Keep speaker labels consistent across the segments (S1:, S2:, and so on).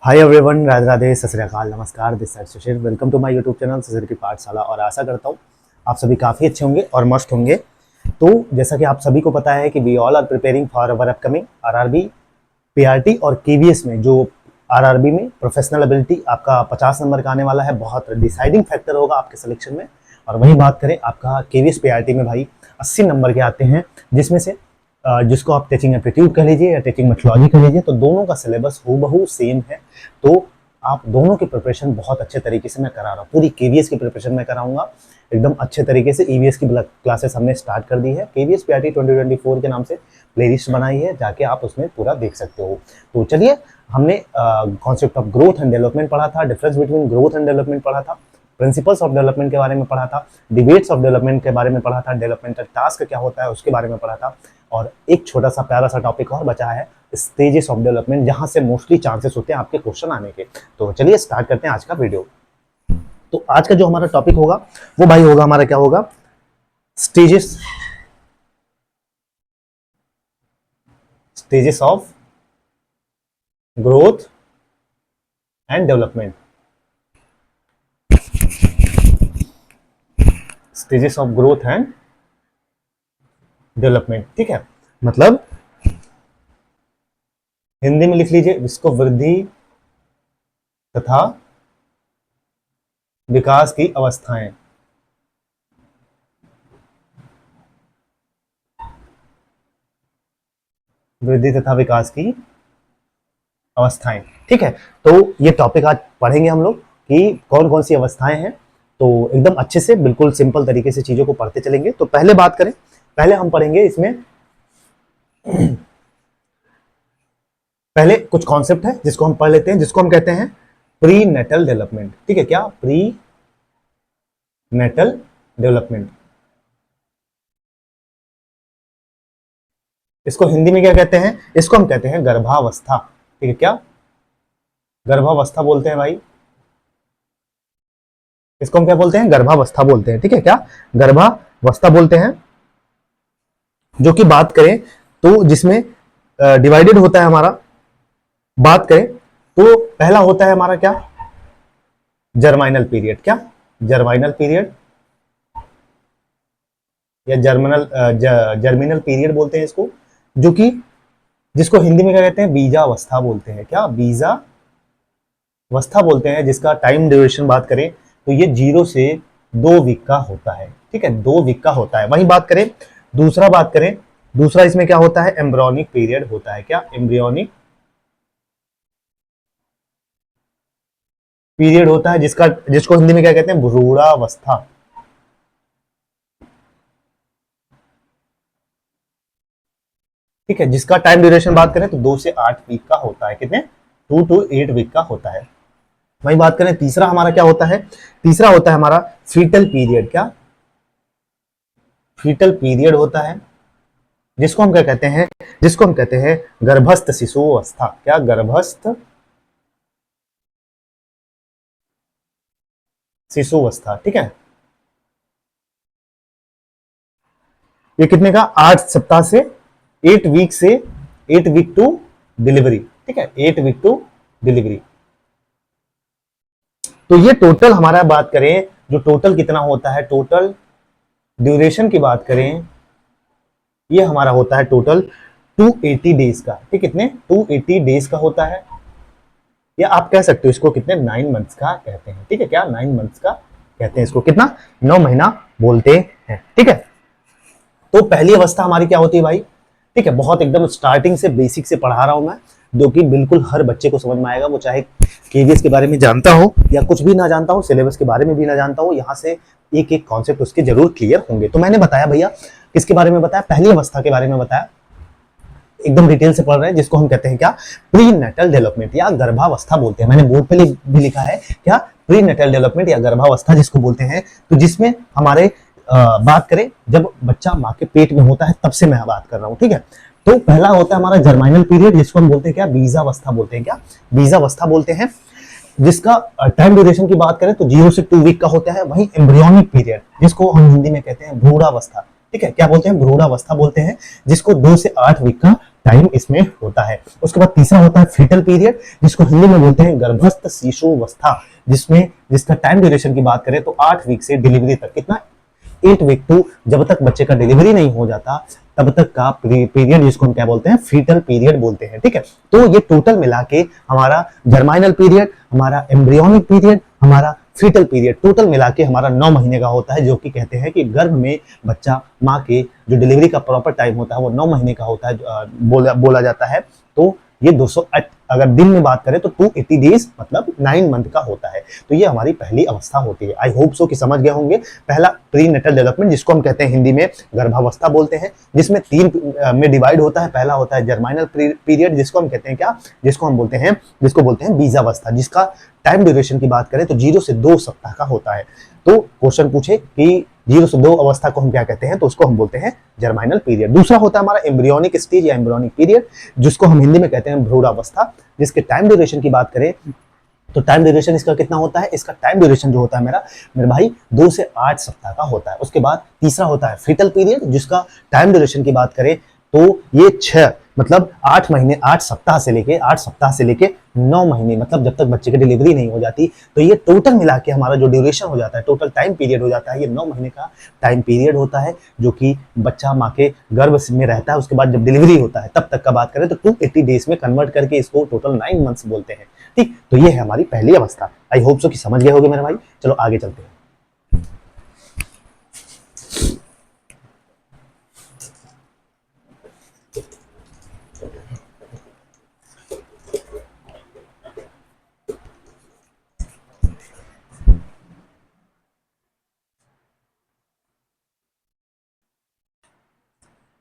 S1: Hi everyone, Radhe Radhe, सत श्री अकाल, नमस्कार। This side Sushil, welcome to my YouTube channel Sushil की पाठशाला। और आशा करता हूँ आप सभी काफ़ी अच्छे होंगे और मस्त होंगे। तो जैसा कि आप सभी को पता है कि we all are preparing for our upcoming RRB, PRT और केवीएस में। जो आरआरबी में प्रोफेशनल एबिलिटी आपका 50 नंबर का आने वाला है, बहुत डिसाइडिंग फैक्टर होगा आपके सिलेक्शन में। और वही बात करें आपका केवीएस पीआरटी में भाई 80 नंबर के आते हैं, जिसमें से जिसको आप टीचिंग एप्टीट्यूड कह लीजिए या टीचिंग मेथोडोलॉजी कह लीजिए, तो दोनों का सिलेबस हूबहू सेम है। तो आप दोनों की प्रिपरेशन बहुत अच्छे तरीके से मैं करा रहा हूँ। पूरी केवीएस की प्रिपरेशन मैं कराऊंगा एकदम अच्छे तरीके से। ईवीएस की क्लासेस हमने स्टार्ट कर दी है। केवीएस पीआरटी 2024 के नाम से प्लेलिस्ट बनाई है, जाके आप उसमें पूरा देख सकते हो। तो चलिए, हमने concept of growth and development पढ़ा था, difference between growth and development पढ़ा था, प्रिंसिपल्स ऑफ डेवलपमेंट के बारे में पढ़ा था, डिबेट्स ऑफ डेवलपमेंट के बारे में पढ़ा था, डेवलपमेंटल टास्क क्या होता है उसके बारे में पढ़ा था। और एक छोटा सा प्यारा सा टॉपिक और बचा है, स्टेजेस ऑफ डेवलपमेंट, जहां से मोस्टली चांसेस होते हैं आपके क्वेश्चन आने के। तो चलिए स्टार्ट करते हैं आज का वीडियो। तो आज का जो हमारा टॉपिक होगा वो भाई होगा हमारा, क्या होगा, stages of growth and development. Stages of growth and development, ठीक है। मतलब हिंदी में लिख लीजिए इसको, वृद्धि तथा विकास की अवस्थाएं। वृद्धि तथा विकास की अवस्थाएं, ठीक है। तो ये टॉपिक आज पढ़ेंगे हम लोग कि कौन कौन सी अवस्थाएं हैं। तो एकदम अच्छे से, बिल्कुल सिंपल तरीके से चीजों को पढ़ते चलेंगे। तो पहले बात करें, पहले हम पढ़ेंगे इसमें पहले कुछ कॉन्सेप्ट है जिसको हम पढ़ लेते हैं, जिसको हम कहते हैं प्री नेटल डेवलपमेंट, ठीक है। क्या प्री नेटल डेवलपमेंट, इसको हिंदी में क्या कहते हैं? इसको हम कहते हैं गर्भावस्था, ठीक है। क्या गर्भावस्था बोलते हैं भाई, इसको हम क्या बोलते हैं? गर्भावस्था बोलते हैं, ठीक है। क्या गर्भावस्था बोलते हैं, जो कि बात करें तो जिसमें डिवाइडेड होता है हमारा। बात करें तो पहला होता है हमारा क्या, जर्माइनल पीरियड। क्या जर्माइनल पीरियड या जर्मिनल पीरियड बोलते हैं इसको, जो कि जिसको हिंदी में क्या कहते हैं? बीजावस्था बोलते हैं। क्या बीजावस्था बोलते हैं, जिसका टाइम ड्यूरेशन बात करें तो ये 0 से 2 वीक का होता है, ठीक है। 2 वीक का होता है। वहीं बात करें दूसरा इसमें क्या होता है? एम्ब्रियोनिक पीरियड होता है। क्या एम्ब्रियोनिक पीरियड होता है, जिसको हिंदी में क्या कहते हैं? भ्रूणावस्था, ठीक है। जिसका टाइम ड्यूरेशन बात करें तो 2 से 8 वीक का होता है। कितने? 2 to 8 वीक का होता है। वही बात करें तीसरा हमारा क्या होता है? तीसरा होता है हमारा फीटल पीरियड। क्या फीटल पीरियड होता है, जिसको हम क्या कहते हैं? जिसको हम कहते हैं गर्भस्थ शिशु अवस्था। क्या गर्भस्थ शिशु अवस्था, ठीक है। ये कितने का? 8 सप्ताह से 8 वीक टू डिलीवरी, ठीक है। 8 वीक टू डिलीवरी। तो ये टोटल हमारा बात करें, जो टोटल कितना होता है, टोटल ड्यूरेशन की बात करें, ये हमारा होता है टोटल 280 डेज का, ठीक। कितने? 280 डेज का होता है, या आप कह सकते हो इसको कितने? 9 मंथ्स का कहते हैं, ठीक है। क्या 9 मंथ्स का कहते हैं इसको? कितना? 9 महीना बोलते हैं, ठीक है। तो पहली अवस्था हमारी क्या होती है भाई, ठीक है। बहुत एकदम स्टार्टिंग से बेसिक से पढ़ा रहा हूं मैं, जो कि बिल्कुल हर बच्चे को समझ में आएगा, वो चाहे केवीएस के बारे में जानता हो या कुछ भी ना जानता हो, सिलेबस के बारे में भी ना जानता हो, यहाँ से एक एक कॉन्सेप्ट उसके जरूर क्लियर होंगे। तो मैंने बताया भैया, किसके बारे में बताया? पहली अवस्था के बारे में बताया, एकदम डिटेल से पढ़ रहे हैं, जिसको हम कहते हैं क्या? प्री नेटल डेवलपमेंट या गर्भावस्था बोलते हैं। मैंने बोर्ड पे भी लिखा है, क्या प्री नेटल डेवलपमेंट या गर्भावस्था जिसको बोलते हैं। तो जिसमें हमारे बात करें जब बच्चा माँ के पेट में होता है, तब से मैं बात कर रहा हूँ, ठीक है। तो पहला होता है हमारा जर्माइनल पीरियड, जिसको हम बोलते हैं क्या? बीजावस्था बोलते हैं। क्या बीजावस्था बोलते हैं, जिसका टाइम ड्यूरेशन की बात करें तो 0 से 2 वीक का होता है। वहीं एम्ब्रियोनिक पीरियड, जिसको हम हिंदी में कहते हैं भ्रूणावस्था, ठीक है। क्या बोलते हैं? भ्रूणावस्था बोलते हैं, जिसको 2 से 8 वीक का टाइम इसमें होता है। उसके बाद तीसरा होता है फीटल पीरियड, जिसको हिंदी में बोलते हैं गर्भस्थ शिशुवस्था, जिसमें जिसका टाइम ड्यूरेशन की बात करें तो 8 वीक से डिलीवरी तक। कितना? 8 वीक टू जब तक बच्चे का डिलीवरी नहीं हो जाता तब तक का पीरियड, जिसको हम क्या बोलते हैं? फीटल पीरियड बोलते हैं। ठीक है, तो ये टोटल मिला के हमारा जर्माइनल पीरियड, हमारा एम्ब्रियोनिक पीरियड, हमारा फीटल पीरियड, टोटल मिला के हमारा 9 महीने का होता है, जो कि कहते हैं कि गर्भ में बच्चा, माँ के जो डिलीवरी का प्रॉपर टाइम होता है वो 9 महीने का होता है, बोला जाता है। तो ये 208, अगर दिन में बात करें तो 280 डेज मतलब 9 मंथ का होता है। तो ये हमारी पहली अवस्था होती है। आई होप सो कि समझ गए होंगे। पहला प्री नेटल डेवलपमेंट, जिसको हम कहते हैं हिंदी में गर्भावस्था बोलते हैं, जिसमें 3 में डिवाइड होता है। पहला होता है जर्माइनल पीरियड, जिसको हम कहते हैं क्या? जिसको बोलते हैं बीजावस्था, जिसका टाइम ड्यूरेशन की बात करें तो 0 से 2 सप्ताह का होता है। तो क्वेश्चन पूछे कि 0 से 2 अवस्था को हम क्या कहते हैं, तो उसको हम बोलते हैं जर्माइनल पीरियड। दूसरा होता है हमारा एम्ब्रियोनिक स्टेज या एम्ब्रियोनिक पीरियड, जिसको हम हिंदी में कहते हैं भ्रूणावस्था। जिसके टाइम ड्यूरेशन की बात करें तो टाइम ड्यूरेशन इसका कितना होता है? इसका टाइम ड्यूरेशन जो होता है मेरे भाई 2 से 8 सप्ताह का होता है। उसके बाद तीसरा होता है फीटल पीरियड, जिसका टाइम ड्यूरेशन की बात करें तो ये 6 मतलब 8 महीने 8 सप्ताह से लेके 9 महीने, मतलब जब तक बच्चे की डिलीवरी नहीं हो जाती। तो ये टोटल मिला के हमारा जो ड्यूरेशन हो जाता है, टोटल टाइम पीरियड हो जाता है, ये 9 महीने का टाइम पीरियड होता है, जो कि बच्चा माँ के गर्भ में रहता है। उसके बाद जब डिलीवरी होता है तब तक का बात करें तो 280 डेज में कन्वर्ट करके इसको टोटल 9 मंथ्स बोलते हैं। ठीक, तो ये है हमारी पहली अवस्था। आई होप सो कि समझ गए होगे मेरे भाई। चलो आगे चलते हैं।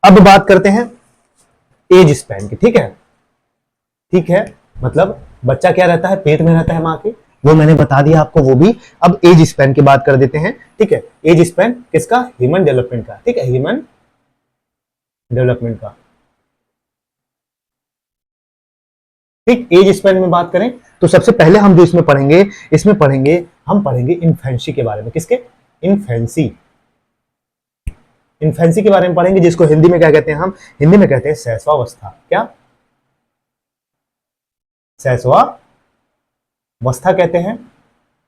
S1: अब बात करते हैं एज स्पैन की। ठीक है, ठीक है, मतलब बच्चा क्या रहता है? पेट में रहता है माँ के, वो मैंने बता दिया आपको वो भी। अब एज स्पैन की बात कर देते हैं। ठीक है, एज स्पैन किसका? ह्यूमन डेवलपमेंट का। ठीक है, ह्यूमन डेवलपमेंट का। ठीक, एज स्पैन में बात करें तो सबसे पहले हम जो इसमें पढ़ेंगे इन्फेंसी के बारे में। किसके? इन्फेंसी। इन्फेंसी के बारे में पढ़ेंगे, जिसको हिंदी में क्या कहते हैं? हम हिंदी में कहते हैं शैशवावस्था। क्या? शैशवावस्था कहते हैं।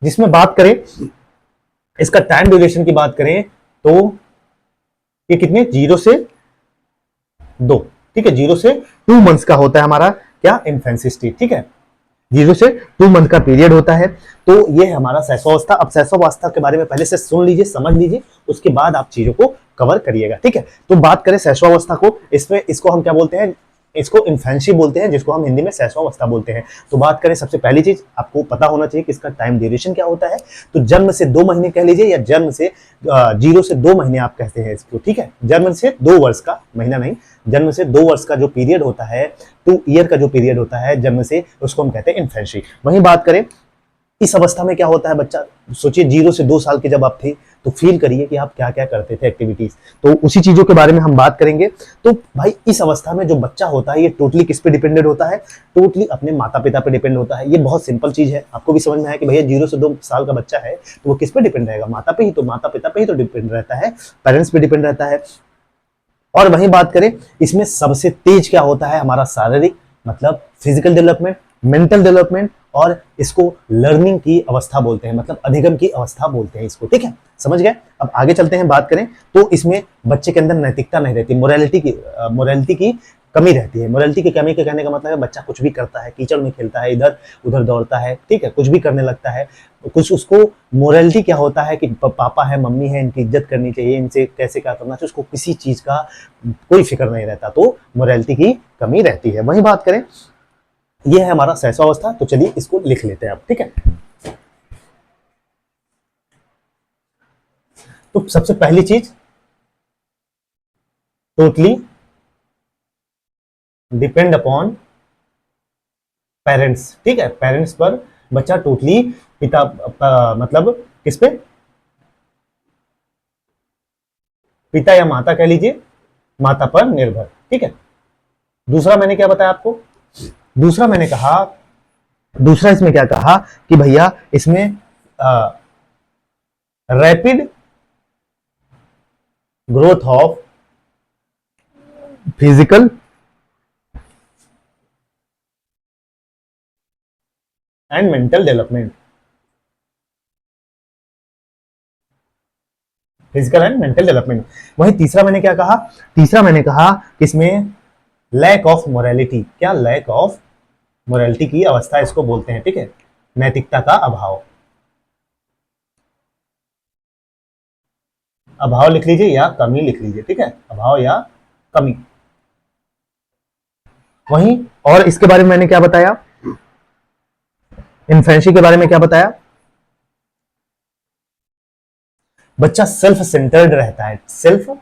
S1: जिसमें बात करें इसका टाइम ड्यूरेशन की बात करें तो ये कितने? 0 से 2। ठीक है, 0 से 2 मंथ्स का होता है हमारा क्या? Infancy stage. ठीक है, 0 से 2 मंथ का पीरियड होता है। तो ये है हमारा शैशवावस्था। अब शैशवावस्था के बारे में पहले से सुन लीजिए, समझ लीजिए, उसके बाद आप चीजों को कवर करिएगा। ठीक है, तो बात करें शैशवावस्था को, इसको हम क्या बोलते हैं? इसको इन्फेंसी बोलते हैं, जिसको हम हिंदी में शैशवावस्था बोलते हैं। तो बात करें, सबसे पहली चीज आपको पता होना चाहिए कि इसका टाइम ड्यूरेशन क्या होता है। तो जन्म से 2 महीने कह लीजिए, या जन्म से 0 से 2 महीने आप कहते हैं इसको। ठीक है, जन्म से 2 वर्ष का, महीना नहीं, जन्म से 2 वर्ष का जो पीरियड होता है, 2 ईयर का जो पीरियड होता है जन्म से, उसको हम कहते हैं इन्फेंसी। वहीं बात करें इस अवस्था में क्या होता है बच्चा, सोचिए 0 से 2 साल के जब आप थे तो फील करिए कि आप क्या क्या करते थे एक्टिविटीज, तो उसी चीजों के बारे में हम बात करेंगे। तो भाई इस अवस्था में जो बच्चा होता है ये टोटली किस पे डिपेंडेंट होता है? टोटली अपने माता पिता पे डिपेंड होता है। ये बहुत सिंपल चीज है, आपको भी समझ में आया कि भैया 0 से 2 साल का बच्चा है तो वो किस पे डिपेंड रहेगा? माता पे ही, तो माता पिता पे ही तो डिपेंड रहता है, पेरेंट्स पे डिपेंड रहता है। और वहीं बात करें इसमें सबसे तेज क्या होता है? हमारा शारीरिक मतलब फिजिकल डेवलपमेंट, मेंटल डेवलपमेंट, और इसको लर्निंग की अवस्था बोलते हैं, मतलब अधिगम की अवस्था बोलते हैं इसको। ठीक है, समझ गए। अब आगे चलते हैं, बात करें तो इसमें बच्चे के अंदर नैतिकता नहीं रहती, मोरालिटी की कमी रहती है। मोरालिटी की कमी के कहने का मतलब है बच्चा कुछ भी करता है, कीचड़ में खेलता है, इधर उधर दौड़ता है, ठीक है, कुछ भी करने लगता है। कुछ उसको मोरालिटी क्या होता है कि पापा है, मम्मी है, इनकी इज्जत करनी चाहिए, इनसे कैसे क्या करना चाहिए, उसको किसी चीज का कोई फिक्र नहीं रहता, तो मोरालिटी की कमी रहती है। वही बात करें, यह है हमारा शैशवावस्था। तो चलिए इसको लिख लेते हैं अब। ठीक है, तो सबसे पहली चीज टोटली डिपेंड अपॉन पेरेंट्स। ठीक है, पेरेंट्स पर बच्चा टोटली मतलब किस पे? पिता या माता कह लीजिए, माता पर निर्भर। ठीक है, दूसरा मैंने क्या बताया आपको? दूसरा मैंने कहा, दूसरा इसमें क्या कहा कि भैया इसमें rapid growth of physical and mental development, physical and mental development. वही तीसरा मैंने क्या कहा, तीसरा मैंने कहा कि इसमें लैक ऑफ मोरालिटी, क्या लैक ऑफ मोरालिटी की अवस्था इसको बोलते हैं, ठीक है, नैतिकता का अभाव, अभाव लिख लीजिए या कमी लिख लीजिए, ठीक है, अभाव या कमी। वहीं और इसके बारे में मैंने क्या बताया, इन्फेंसी के बारे में क्या बताया, बच्चा सेल्फ सेंटर्ड रहता है, सेल्फ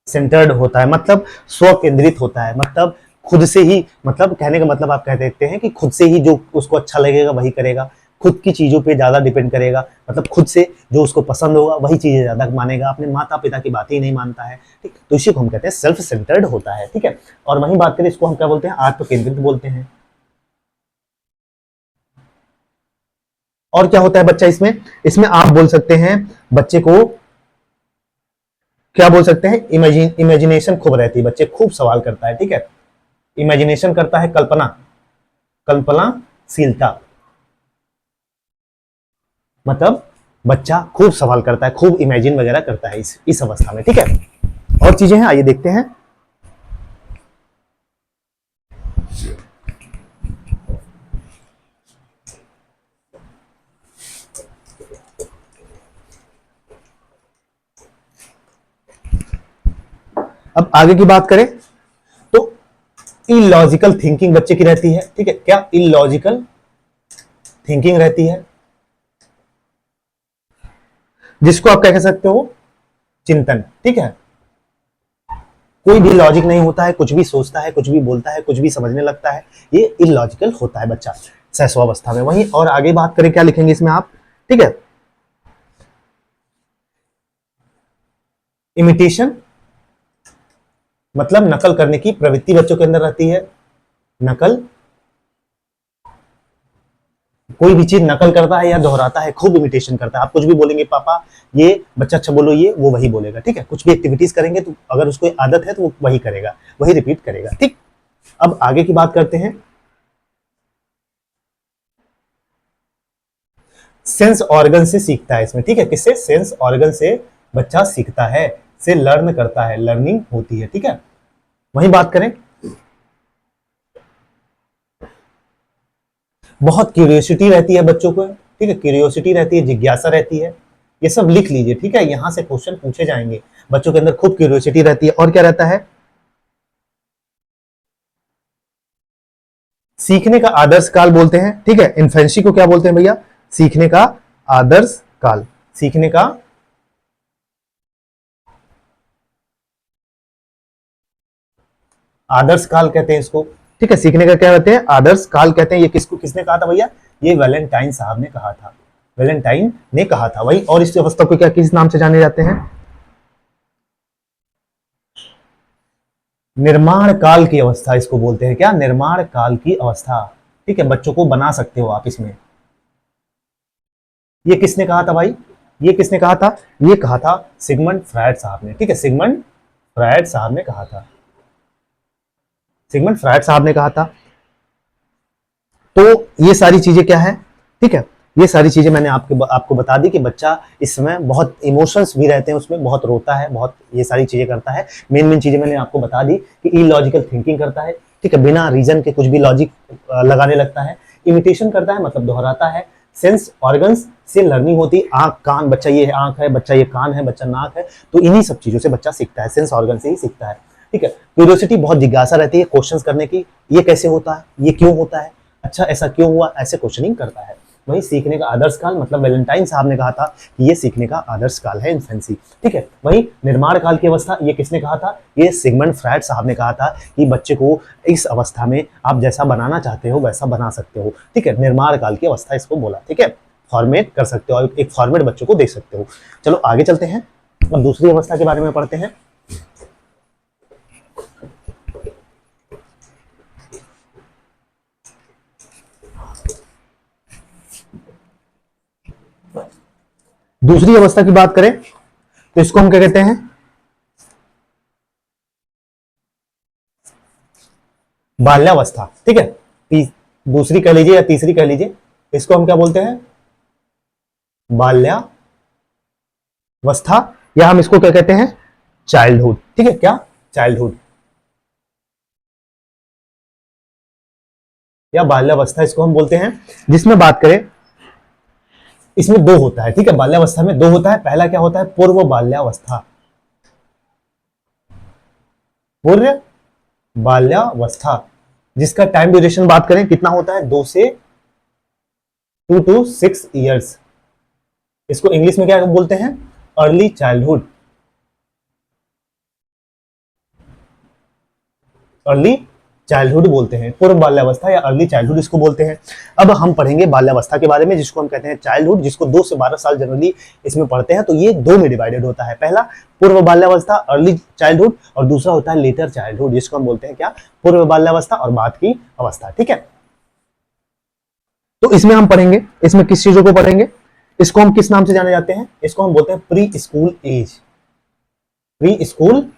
S1: सेंटर्ड होता है, मतलब स्व केंद्रित होता है, मतलब खुद से ही, मतलब कहने का मतलब आप कह देते हैं कि खुद से ही जो उसको अच्छा लगेगा वही करेगा, खुद की चीजों पे ज्यादा डिपेंड करेगा, मतलब खुद से जो उसको पसंद होगा वही चीजें ज्यादा मानेगा, अपने माता पिता की बात ही नहीं मानता है, ठीक, तो इसी को हम कहते हैं सेल्फ सेंटर्ड होता है, ठीक है। और वहीं बात करें इसको हम क्या बोलते हैं, आत्म केंद्रित बोलते हैं। और क्या होता है बच्चा इसमें, इसमें आप बोल सकते हैं बच्चे को क्या बोल सकते हैं, इमेजिनेशन खूब रहती है, बच्चे खूब सवाल करता है, ठीक है, इमेजिनेशन करता है, कल्पना, कल्पनाशीलता, मतलब बच्चा खूब सवाल करता है, खूब इमेजिन वगैरह करता है इस अवस्था में, ठीक है। और चीजें हैं, आइए देखते हैं। अब आगे की बात करें तो इलॉजिकल थिंकिंग बच्चे की रहती है, ठीक है, क्या इलॉजिकल थिंकिंग रहती है, जिसको आप क्या कह सकते हो, चिंतन, ठीक है, कोई भी लॉजिक नहीं होता है, कुछ भी सोचता है, कुछ भी बोलता है, कुछ भी समझने लगता है, ये इलॉजिकल होता है बच्चा शैशवावस्था में। वहीं और आगे बात करें क्या लिखेंगे इसमें आप, ठीक है, इमिटेशन, मतलब नकल करने की प्रवृत्ति बच्चों के अंदर रहती है, नकल, कोई भी चीज नकल करता है या दोहराता है, खूब इमिटेशन करता है, आप कुछ भी बोलेंगे पापा ये बच्चा अच्छा बोलो ये, वो वही बोलेगा, ठीक है, कुछ भी एक्टिविटीज करेंगे तो अगर उसको आदत है तो वो वही करेगा, वही रिपीट करेगा, ठीक। अब आगे की बात करते हैं, सेंस ऑर्गन से सीखता है इसमें, ठीक है, किससे, सेंस ऑर्गन से बच्चा सीखता है, से लर्न करता है, लर्निंग होती है, ठीक है। वही बात करें, बहुत क्यूरियोसिटी रहती है बच्चों को, ठीक है, क्यूरियोसिटी रहती है, जिज्ञासा रहती है, ये सब लिख लीजिए, ठीक है, यहां से क्वेश्चन पूछे जाएंगे, बच्चों के अंदर खूब क्यूरियोसिटी रहती है। और क्या रहता है, सीखने का आदर्श काल बोलते हैं, ठीक है, इन्फेंसी को क्या बोलते हैं भैया, सीखने का आदर्श काल, सीखने का आदर्श काल कहते हैं इसको, ठीक है, सीखने का क्या कहते हैं, आदर्श काल कहते हैं। ये किसको, किसने कहा था भैया, ये वैलेंटाइन साहब ने कहा था, वैलेंटाइन ने कहा था। वही और इस अवस्था को क्या किस नाम से जाने जाते हैं, निर्माण काल की अवस्था इसको बोलते हैं, क्या, निर्माण काल की अवस्था, ठीक है, बच्चों को बना सकते हो आप इसमें। ये किसने कहा था भाई, ये किसने कहा था, ये कहा था सिगमंड फ्रायड साहब ने, ठीक है, सिगमंड फ्रायड साहब ने कहा था, सिगमंड फ्रायड साहब ने कहा था। तो ये सारी चीजें क्या है, ठीक है, ये सारी चीजें मैंने आपको बता दी कि बच्चा इस समय बहुत इमोशंस भी रहते हैं उसमें, बहुत रोता है, बहुत ये सारी चीजें करता है, मेन मेन चीजें मैंने आपको बता दी कि इलॉजिकल थिंकिंग करता है, ठीक है, बिना रीजन के कुछ भी लॉजिक लगाने लगता है, इमिटेशन करता है मतलब दोहराता है, सेंस ऑर्गन्स से लर्निंग होती है, आंख कान, बच्चा ये आंख है, बच्चा ये कान है, बच्चा नाक है, तो इन्हीं सब चीजों से बच्चा सीखता है, सेंस ऑर्गन से ही सीखता है, ठीक है। क्यूरियोसिटी, बहुत जिज्ञासा रहती है क्वेश्चंस करने की, ये कैसे होता है, ये क्यों होता है, अच्छा ऐसा क्यों हुआ, ऐसे क्वेश्चनिंग करता है। वही सीखने का आदर्श काल, मतलब वैलेंटाइन साहब ने कहा था कि ये सीखने का आदर्श काल है, इन्फेंसी, ठीक है। वही निर्माण काल की अवस्था, ये किसने कहा था, ये सिगमंड फ्रायड साहब ने कहा था कि बच्चे को इस अवस्था में आप जैसा बनाना चाहते हो वैसा बना सकते हो, ठीक है, निर्माण काल की अवस्था इसको बोला, ठीक है, फॉर्मेट कर सकते हो, एक फॉर्मेट बच्चों को दे सकते हो। चलो आगे चलते हैं, अब दूसरी अवस्था के बारे में पढ़ते हैं। दूसरी अवस्था की बात करें तो इसको हम क्या कहते हैं, बाल्यावस्था, ठीक है, दूसरी कह लीजिए या तीसरी कह लीजिए, इसको हम क्या बोलते हैं, बाल्यावस्था, या हम इसको क्या कहते हैं, चाइल्डहुड। ठीक है, क्या, चाइल्डहुड या बाल्यावस्था इसको हम बोलते हैं। जिसमें बात करें, इसमें दो होता है, ठीक है, बाल्यावस्था में दो होता है। पहला क्या होता है, पूर्व बाल्यावस्था। पूर्व बाल्यावस्था जिसका टाइम ड्यूरेशन बात करें कितना होता है, 2 to 6 ईयर्स। इसको इंग्लिश में क्या बोलते हैं, अर्ली चाइल्डहुड। अर्ली चाइल्डहुड बोलते हैं, पूर्व बाल्यावस्था या अर्ली चाइल्डहुड इसको बोलते हैं। अब हम पढ़ेंगे बाल्यावस्था के बारे में, जिसको हम कहते हैं चाइल्डहुड, जिसको 2 से 12 साल जनरली इसमें पढ़ते हैं। तो ये दो में डिवाइडेड होता है, पहला पूर्व बाल्यावस्था अर्ली चाइल्डहुड, और दूसरा होता है लेटर चाइल्डहुड, जिसको हम बोलते हैं क्या, पूर्व बाल्यावस्था और बाद की अवस्था। ठीक है, तो इसमें हम पढ़ेंगे, इसमें किस चीजों को पढ़ेंगे, इसको हम किस नाम से जाने जाते हैं, इसको हम बोलते हैं preschool age, preschool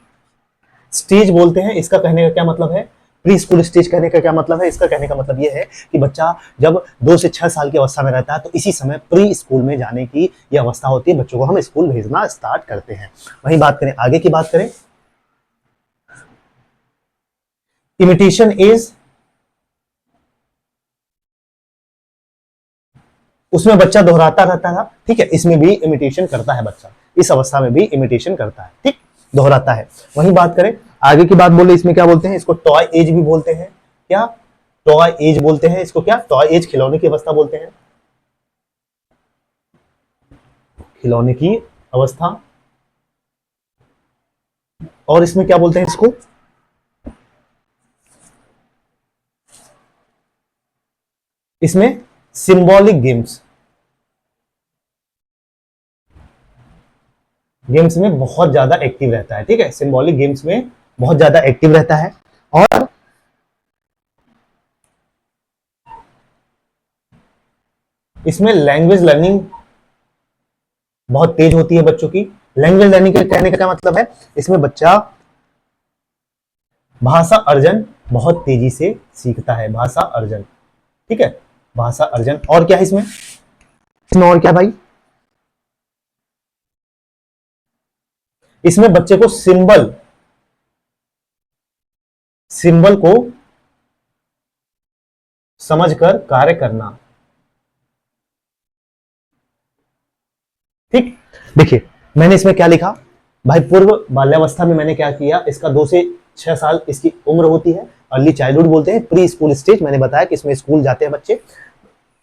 S1: stage बोलते हैं। इसका कहने का क्या मतलब है, प्री स्कूल स्टेज कहने का क्या मतलब है, इसका कहने का मतलब यह है कि बच्चा जब 2 से 6 साल की अवस्था में रहता है तो इसी समय प्री स्कूल में जाने की यह अवस्था होती है, बच्चों को हम स्कूल भेजना स्टार्ट करते हैं। वहीं बात करें, आगे की बात करें, इमिटेशन एज, उसमें बच्चा दोहराता रहता था। ठीक है, इसमें भी इमिटेशन करता है बच्चा, इस अवस्था में भी इमिटेशन करता है, ठीक, दोहराता है। वहीं बात करें, आगे की बात बोले, इसमें क्या बोलते हैं, इसको टॉय एज भी बोलते हैं। क्या, टॉय एज बोलते हैं इसको, क्या, टॉय एज, खिलौने की अवस्था बोलते हैं, खिलौने की अवस्था। और इसमें क्या बोलते हैं इसको, इसमें सिंबॉलिक गेम्स, गेम्स में बहुत ज्यादा एक्टिव रहता है। ठीक है, सिंबॉलिक गेम्स में बहुत ज्यादा एक्टिव रहता है। और इसमें लैंग्वेज लर्निंग बहुत तेज होती है बच्चों की। लैंग्वेज लर्निंग के कहने का क्या मतलब है, इसमें बच्चा भाषा अर्जन बहुत तेजी से सीखता है, भाषा अर्जन। ठीक है, भाषा अर्जन। और क्या है इसमें, इसमें और क्या भाई, इसमें बच्चे को सिंबल, सिंबल को समझकर कार्य करना। ठीक, देखिए मैंने इसमें क्या लिखा भाई, पूर्व बाल्यावस्था में मैंने क्या किया, इसका 2 से 6 साल इसकी उम्र होती है, अर्ली चाइल्डहुड बोलते हैं, प्री स्कूल स्टेज। मैंने बताया कि इसमें स्कूल जाते हैं बच्चे,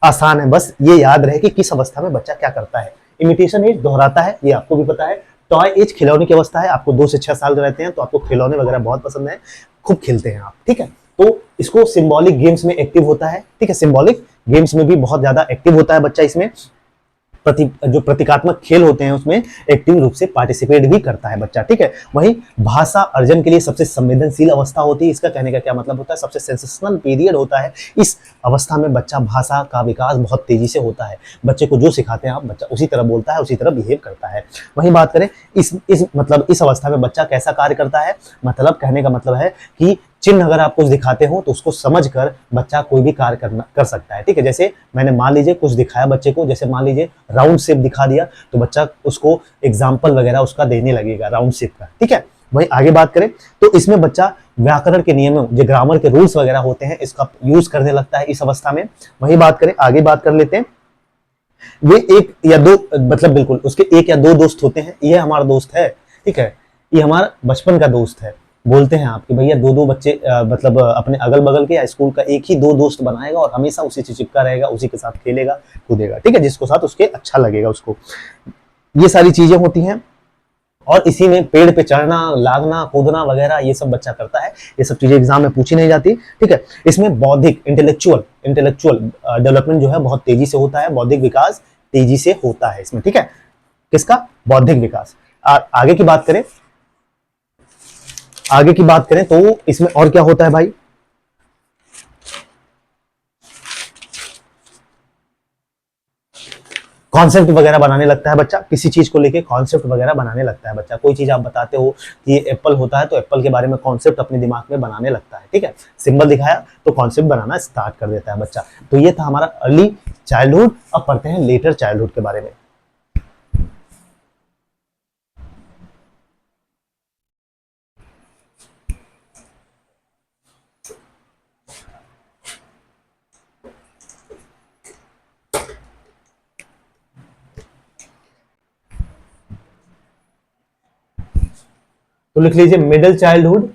S1: आसान है, बस ये याद रहे कि किस अवस्था में बच्चा क्या करता है। इमिटेशन एज, दोहराता है, ये आपको भी पता है। टॉय एज, खिलौने की अवस्था है, आपको 2 से 6 साल रहते हैं तो आपको खिलौने वगैरह बहुत पसंद है, खूब खेलते हैं आप। ठीक है, तो इसको सिंबॉलिक गेम्स में एक्टिव होता है। ठीक है, सिंबॉलिक गेम्स में भी बहुत ज्यादा एक्टिव होता है बच्चा, इसमें जो प्रतीकात्मक खेल होते हैं उसमें एक्टिव रूप से पार्टिसिपेट भी करता है बच्चा। ठीक है, वहीं भाषा अर्जन के लिए सबसे संवेदनशील अवस्था होती है। इसका कहने का क्या मतलब होता है, सबसे सेंसेशनल पीरियड होता है। इस अवस्था में बच्चा भाषा का विकास बहुत तेजी से होता है। बच्चे को जो सिखाते हैं आप, बच्चा उसी तरह बोलता है, उसी तरह बिहेव करता है। वहीं बात करें इस अवस्था में बच्चा कैसा कार्य करता है, मतलब कहने का मतलब है कि चिन्ह अगर आप कुछ दिखाते हो तो उसको समझकर बच्चा कोई भी कार्य कर सकता है। ठीक है, जैसे मैंने मान लीजिए कुछ दिखाया बच्चे को, जैसे मान लीजिए राउंड शेप दिखा दिया तो बच्चा उसको एग्जाम्पल वगैरह उसका देने लगेगा राउंड शेप का। ठीक है, वहीं आगे बात करें तो इसमें बच्चा व्याकरण के नियमों, जो ग्रामर के रूल्स वगैरह होते हैं, इसका यूज करने लगता है इस अवस्था में। वहीं बात करें, आगे बात कर लेते हैं, वे एक या दो, मतलब बिल्कुल उसके एक या दो दोस्त होते हैं। ये हमारा दोस्त है, ठीक है, ये हमारा बचपन का दोस्त है। बोलते हैं आप कि भैया दो बच्चे मतलब अपने अगल बगल के या स्कूल का एक ही दो दोस्त बनाएगा और हमेशा उसी से चिपका रहेगा, उसी के साथ खेलेगा कूदेगा। ठीक है, जिसको साथ उसके अच्छा लगेगा उसको, ये सारी चीजें होती हैं। और इसी में पेड़ पे चढ़ना, लागना, कूदना वगैरह ये सब बच्चा करता है। ये सब चीजें एग्जाम में पूछी नहीं जाती। ठीक है, इसमें बौद्धिक, इंटेलेक्चुअल डेवलपमेंट जो है बहुत तेजी से होता है, बौद्धिक विकास तेजी से होता है इसमें। ठीक है, किसका, बौद्धिक विकास। आगे की बात करें, आगे की बात करें तो इसमें और क्या होता है भाई, कॉन्सेप्ट वगैरह बनाने लगता है बच्चा, किसी चीज को लेके कॉन्सेप्ट वगैरह बनाने लगता है बच्चा। कोई चीज आप बताते हो कि ये एप्पल होता है तो एप्पल के बारे में कॉन्सेप्ट अपने दिमाग में बनाने लगता है, ठीक है। सिंबल दिखाया तो कॉन्सेप्ट बनाना स्टार्ट कर देता है बच्चा। तो ये था हमारा अर्ली चाइल्डहुड। अब पढ़ते हैं लेटर चाइल्डहुड के बारे में। तो लिख लीजिए मिडिल चाइल्डहुड,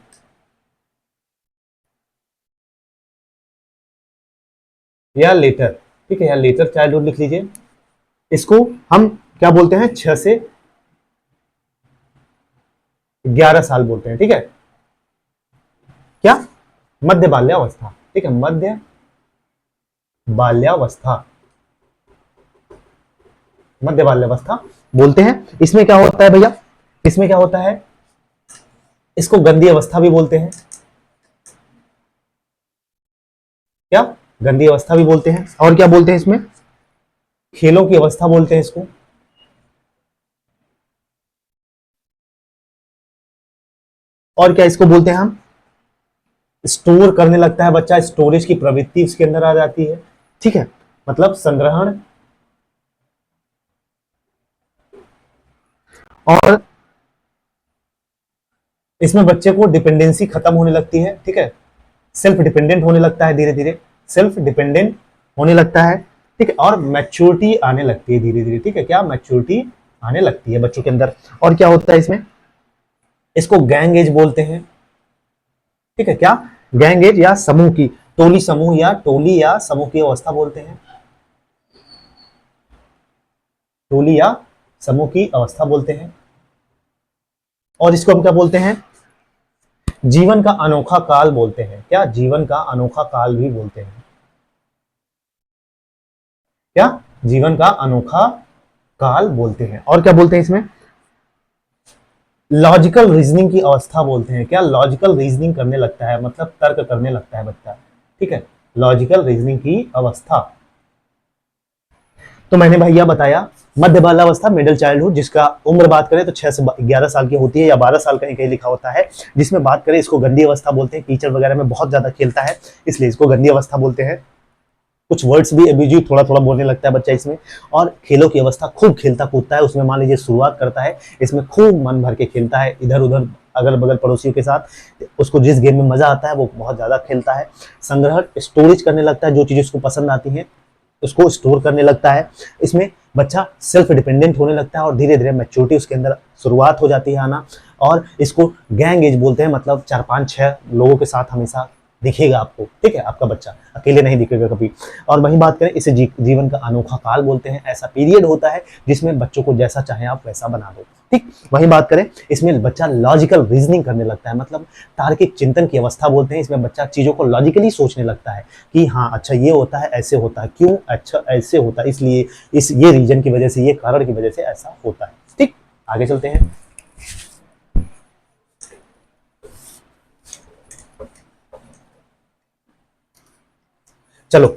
S1: या लेटर, ठीक है, या लेटर चाइल्डहुड लिख लीजिए। इसको हम क्या बोलते हैं, 6 से 11 साल बोलते हैं, ठीक है। क्या, मध्य बाल्यावस्था, ठीक है, मध्य बाल्यावस्था, मध्य बाल्यावस्था बोलते हैं। इसमें क्या होता है भैया, इसमें क्या होता है, इसको गंदी अवस्था भी बोलते हैं। क्या, गंदी अवस्था भी बोलते हैं। और क्या बोलते हैं इसमें, खेलों की अवस्था बोलते हैं इसको। और क्या इसको बोलते हैं हम, स्टोर करने लगता है बच्चा, स्टोरेज की प्रवृत्ति उसके अंदर आ जाती है, ठीक है, मतलब संग्रहण। और इसमें बच्चे को डिपेंडेंसी खत्म होने लगती है, ठीक है, सेल्फ डिपेंडेंट होने लगता है, धीरे धीरे सेल्फ डिपेंडेंट होने लगता है, ठीक है। और मैच्योरिटी आने लगती है धीरे धीरे, ठीक है, क्या, मैच्योरिटी आने लगती है बच्चों के अंदर। और क्या होता है इसमें, इसको गैंग एज बोलते हैं, ठीक है, क्या, गैंग एज या समूह की, टोली समूह या टोली या समूह की अवस्था बोलते हैं, टोली या समूह की अवस्था बोलते हैं। और इसको हम क्या बोलते हैं, जीवन का अनोखा काल बोलते हैं। क्या, जीवन का अनोखा काल भी बोलते हैं। क्या, जीवन का अनोखा काल बोलते हैं। और क्या बोलते हैं इसमें, लॉजिकल रीजनिंग की अवस्था बोलते हैं। क्या, लॉजिकल रीजनिंग करने लगता है, मतलब तर्क करने लगता है बच्चा, ठीक है, लॉजिकल रीजनिंग की अवस्था। तो मैंने भैया बताया मध्य बाल्यावस्था, मिडिल चाइल्डहुड, जिसका उम्र बात करें तो 6 से 11 साल की होती है, या 12 साल कहीं कहीं लिखा होता है। जिसमें बात करें, इसको गंदी अवस्था बोलते हैं, कीचड़ वगैरह में बहुत ज्यादा खेलता है, इसलिए इसको गंदी अवस्था बोलते हैं। कुछ वर्ड्स भी अब्यूजिव थोड़ा थोड़ा बोलने लगता है बच्चा इसमें। और खेलों की अवस्था, खूब खेलता कूदता है उसमें, मान लीजिए शुरुआत करता है, इसमें खूब मन भर के खेलता है, इधर उधर अगल बगल पड़ोसियों के साथ, उसको जिस गेम में मजा आता है वो बहुत ज्यादा खेलता है। संग्रह, स्टोरेज करने लगता है, जो चीजें उसको पसंद आती हैं उसको स्टोर करने लगता है। इसमें बच्चा सेल्फ डिपेंडेंट होने लगता है और धीरे धीरे मैच्योरिटी उसके अंदर शुरुआत हो जाती है आना। और इसको गैंग एज बोलते हैं, मतलब 4 5 6 लोगों के साथ हमेशा दिखेगा आपको, ठीक है, आपका बच्चा अकेले नहीं दिखेगा कभी। और वही बात करें, इसे जीवन का अनोखा काल बोलते हैं। ऐसा पीरियड होता है जिसमें बच्चों को जैसा चाहे आप वैसा बना दो, ठीक। वही बात करें, इसमें बच्चा लॉजिकल रीजनिंग करने लगता है, मतलब तार्किक चिंतन की अवस्था बोलते हैं। इसमें बच्चा चीजों को लॉजिकली सोचने लगता है कि हाँ अच्छा ये होता है, ऐसे होता है, क्यों, अच्छा ऐसे होता है, इसलिए इस ये रीजन की वजह से, ये कारण की वजह से ऐसा होता है, ठीक। आगे चलते हैं। चलो,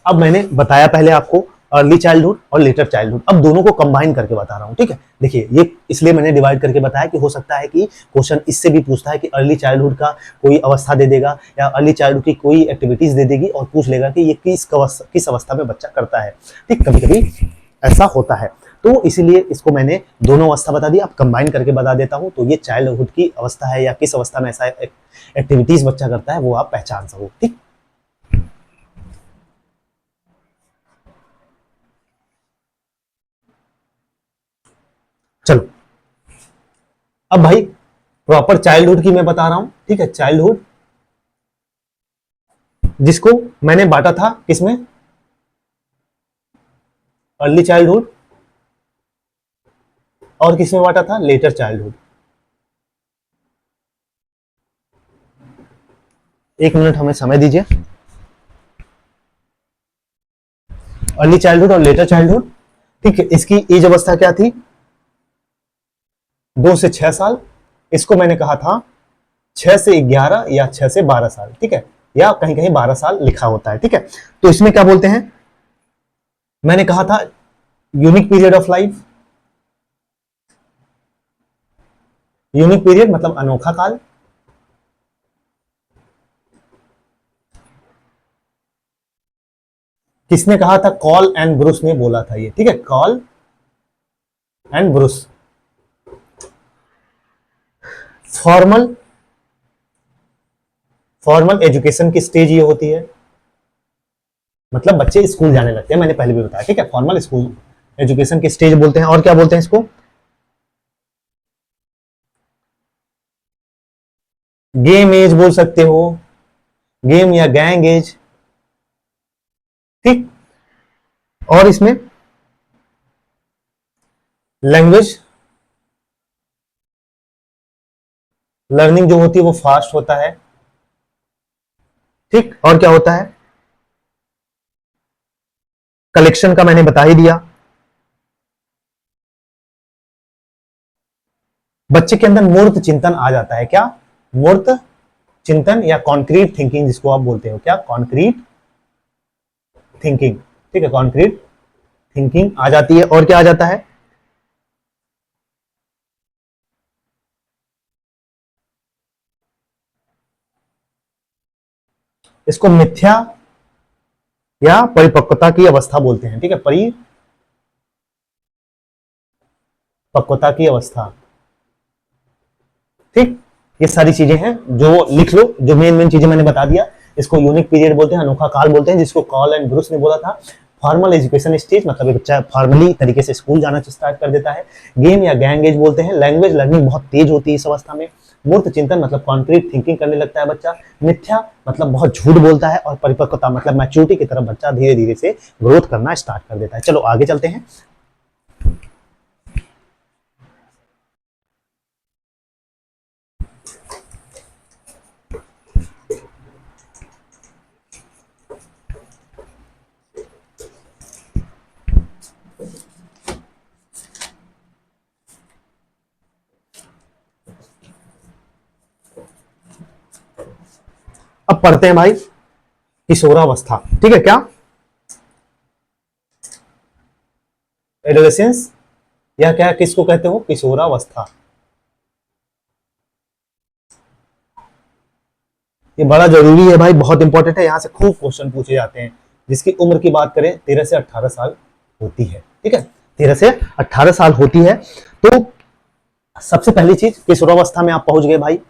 S1: अब मैंने बताया पहले आपको अर्ली चाइल्डहुड और लेटर चाइल्डहुड, अब दोनों को कंबाइन करके बता रहा हूं, ठीक है। देखिए, ये इसलिए मैंने डिवाइड करके बताया कि हो सकता है कि क्वेश्चन इससे भी पूछता है कि अर्ली चाइल्डहुड का कोई अवस्था दे देगा या अर्ली चाइल्डहुड की कोई एक्टिविटीज दे देगी और पूछ लेगा कि ये किस अवस्था में बच्चा करता है, ठीक। कभी कभी ऐसा होता है, तो इसीलिए इसको मैंने दोनों अवस्था बता दी। अब कंबाइन करके बता देता हूं, तो ये चाइल्डहुड की अवस्था है या किस अवस्था में ऐसा एक्टिविटीज बच्चा करता है वो आप पहचान सको, ठीक। चलो, अब भाई प्रॉपर चाइल्डहुड की मैं बता रहा हूं, ठीक है। चाइल्डहुड जिसको मैंने बांटा था किसमें, अर्ली चाइल्डहुड, और किसमें बांटा था, लेटर चाइल्डहुड। 1 मिनट हमें समय दीजिए। अर्ली चाइल्डहुड और लेटर चाइल्डहुड, ठीक है। इसकी एज अवस्था क्या थी, 2 से 6 साल। इसको मैंने कहा था 6 से 11 या 6 से 12 साल, ठीक है, या कहीं कहीं 12 साल लिखा होता है, ठीक है। तो इसमें क्या बोलते हैं, मैंने कहा था unique period of life, unique period मतलब अनोखा काल। किसने कहा था? कॉल एंड ब्रूस ने बोला था ये, ठीक है, call and Bruce. Formal, formal education की स्टेज ये होती है, मतलब बच्चे स्कूल जाने लगते हैं, मैंने पहले भी बताया, ठीक है, फॉर्मल स्कूल एजुकेशन की स्टेज बोलते हैं। और क्या बोलते हैं इसको? गेम एज बोल सकते हो, गेम या गैंग एज, ठीक। और इसमें लैंग्वेज लर्निंग जो होती है वो फास्ट होता है, ठीक। और क्या होता है? कलेक्शन का मैंने बता ही दिया। बच्चे के अंदर मूर्त चिंतन आ जाता है। क्या? मूर्त चिंतन या कॉन्क्रीट थिंकिंग जिसको आप बोलते हो। क्या? कॉन्क्रीट थिंकिंग, ठीक है, कॉन्क्रीट थिंकिंग आ जाती है। और क्या आ जाता है? इसको मिथ्या या परिपक्वता की अवस्था बोलते हैं, ठीक है, परिपक्वता की अवस्था, ठीक। ये सारी चीजें हैं जो लिख लो, जो मेन मेन चीजें मैंने बता दिया। इसको यूनिक पीरियड बोलते हैं, अनोखा काल बोलते हैं, जिसको कॉल एंड ब्रूस ने बोला था। फॉर्मल एजुकेशन स्टेज मतलब एक बच्चा फॉर्मली तरीके से स्कूल जाना स्टार्ट कर देता है। गेम या गैंग एज बोलते हैं, लैंग्वेज लर्निंग बहुत तेज होती है इस अवस्था में। मूर्त चिंतन मतलब कॉन्क्रीट थिंकिंग करने लगता है बच्चा। मिथ्या मतलब बहुत झूठ बोलता है। और परिपक्वता मतलब मैच्योरिटी की तरफ बच्चा धीरे धीरे से ग्रोथ करना स्टार्ट कर देता है। चलो आगे चलते हैं। अब पढ़ते हैं भाई किशोरावस्था, ठीक है। क्या? एडोलेसेंस या क्या किसको कहते हो? किशोरावस्था। ये बड़ा जरूरी है भाई, बहुत इंपॉर्टेंट है, यहाँ से खूब क्वेश्चन पूछे जाते हैं। जिसकी उम्र की बात करें 13 से 18 साल होती है, ठीक है, 13 से 18 साल होती है। तो सबसे पहली चीज, किशोरावस्था में आप पहुंच गए भाई।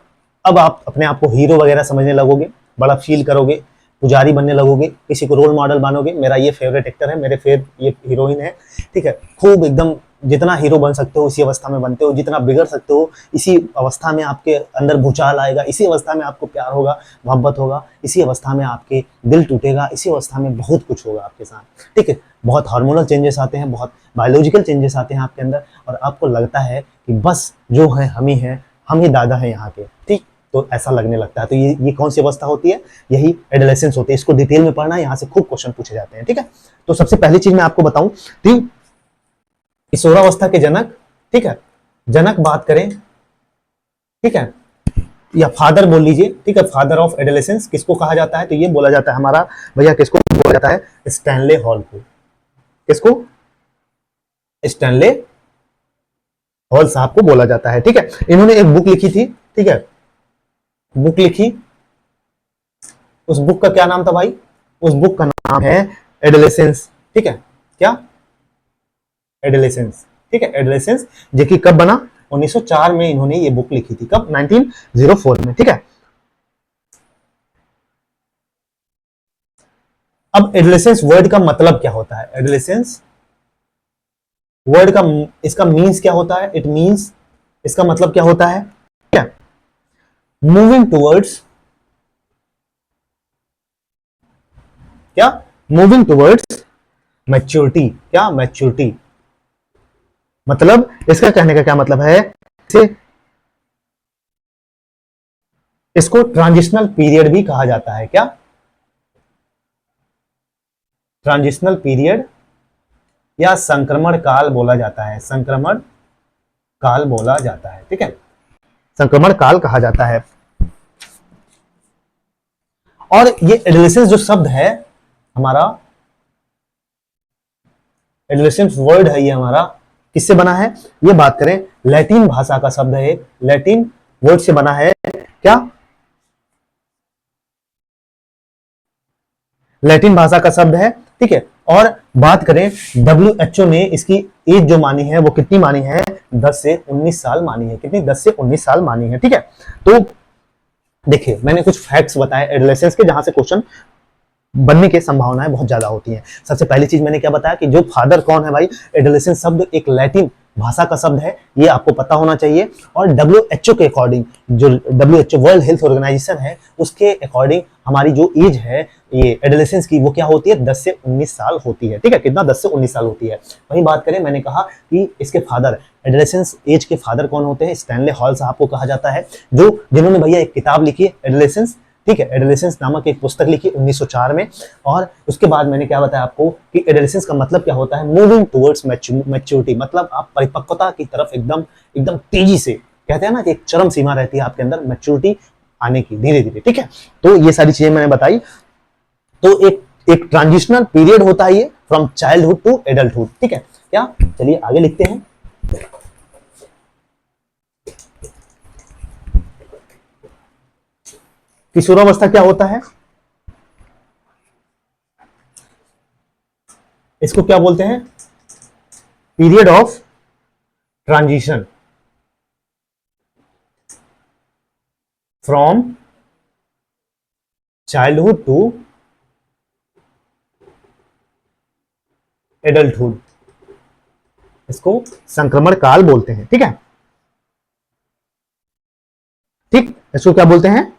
S1: अब आप अपने आप को हीरो वगैरह समझने लगोगे, बड़ा फील करोगे, पुजारी बनने लगोगे, किसी को रोल मॉडल मानोगे, मेरा ये फेवरेट एक्टर है, मेरे फेवरेट ये हीरोइन है, ठीक है। खूब एकदम जितना हीरो बन सकते हो इसी अवस्था में बनते हो, जितना बिगड़ सकते हो इसी अवस्था में आपके अंदर भूचाल आएगा, इसी अवस्था में आपको प्यार होगा, मोहब्बत होगा, इसी अवस्था में आपके दिल टूटेगा, इसी अवस्था में बहुत कुछ होगा आपके साथ, ठीक है। बहुत हार्मोनल चेंजेस आते हैं, बहुत बायोलॉजिकल चेंजेस आते हैं आपके अंदर, और आपको लगता है कि बस जो है हम ही हैं, हम ही दादा हैं यहाँ के, ठीक। तो ऐसा लगने लगता है। तो ये कौन सी अवस्था होती है? यही एडोलेसेंस होती है। इसको डिटेल में पढ़ना है, यहाँ से खूब क्वेश्चन पूछे जाते हैं, ठीक है। तो सबसे पहली चीज मैं आपको बताऊं, किशोरावस्था के जनक, ठीक है, जनक बात करें, ठीक है, या फादर बोल लीजिए, ठीक है, फादर ऑफ एडोलेसेंस किसको कहा जाता है? तो ये बोला जाता है हमारा भैया, किसको बोला जाता है? स्टैनले हॉल को। किसको? स्टैनले हॉल साहब को बोला जाता है, ठीक है। इन्होंने एक बुक लिखी थी, ठीक है, बुक लिखी। उस बुक का क्या नाम था भाई? उस बुक का नाम है एडोलेसेंस, ठीक है। क्या? एडोलेसेंस, ठीक है, एडोलेसेंस, जो कि कब बना? 1904 में इन्होंने ये बुक लिखी थी। कब? 1904 में, ठीक है। अब एडोलेसेंस वर्ड का मतलब क्या होता है? एडोलेसेंस वर्ड का इसका मीन्स क्या होता है? इट मीन्स, इसका मतलब क्या होता है? क्या? मूविंग टुवर्ड्स, क्या? Moving towards maturity. क्या? मैच्योरिटी। मतलब इसका कहने का क्या मतलब है? इसे इसको ट्रांजिशनल पीरियड भी कहा जाता है। क्या? ट्रांजिशनल पीरियड या संक्रमण काल बोला जाता है। संक्रमण काल बोला जाता है, ठीक है, संक्रमण काल कहा जाता है। और ये एडोलेसेंस जो शब्द है हमारा, एडोलेसेंस वर्ड है ये हमारा, किससे बना है? ये बात करें लैटिन भाषा का शब्द है, लैटिन वर्ड से बना है। क्या? लैटिन भाषा का शब्द है, ठीक है। और बात करें WHO ने इसकी एज जो मानी है वो कितनी मानी है? 10 से 19 साल मानी है। कितनी? 10 से 19 साल मानी है, ठीक है। तो देखिए मैंने कुछ फैक्ट्स बताए एडोलेसेंस के, जहां से क्वेश्चन बनने की संभावनाएं बहुत ज्यादा होती हैं। सबसे पहली चीज मैंने क्या बताया कि जो फादर कौन है भाई, एडोलेसेंस शब्द एक लैटिन भाषा का शब्द है, ये आपको पता होना चाहिए। और WHO के अकॉर्डिंग, जो WHO वर्ल्ड हेल्थ ऑर्गेनाइजेशन है, उसके अकॉर्डिंग हमारी जो एज है ये एडोलेसेंस की, वो क्या होती है? 10 से 19 साल होती है, ठीक है। कितना? 10 से 19 साल होती है। वही बात करें, मैंने कहा कि इसके फादर, एडोलेसेंस एज के फादर कौन होते हैं? स्टैनले हॉल साहब को कहा जाता है, जो जिन्होंने भैया एक किताब लिखी है एडोलेसेंस, ठीक है। एडोलेसेंस नामक एक पुस्तक लिखी 1904 में। और उसके बाद मैंने क्या बताया आपको कि एडोलेसेंस का मतलब क्या होता है? मूविंग टुवर्ड्स मैच्योरिटी, मतलब आप परिपक्वता की तरफ एकदम एकदम तेजी से, कहते हैं ना कि एक चरम सीमा रहती है आपके अंदर मैच्योरिटी आने की, धीरे धीरे, ठीक है। तो ये सारी चीजें मैंने बताई। तो एक एक ट्रांजिशनल पीरियड होता है ये, फ्रॉम चाइल्डहुड टू एडल्टहुड, ठीक है। क्या? चलिए आगे लिखते हैं। किशोरावस्था क्या होता है? इसको क्या बोलते हैं? Period of transition from childhood to adulthood, इसको संक्रमण काल बोलते हैं, ठीक है। ठीक, इसको क्या बोलते हैं?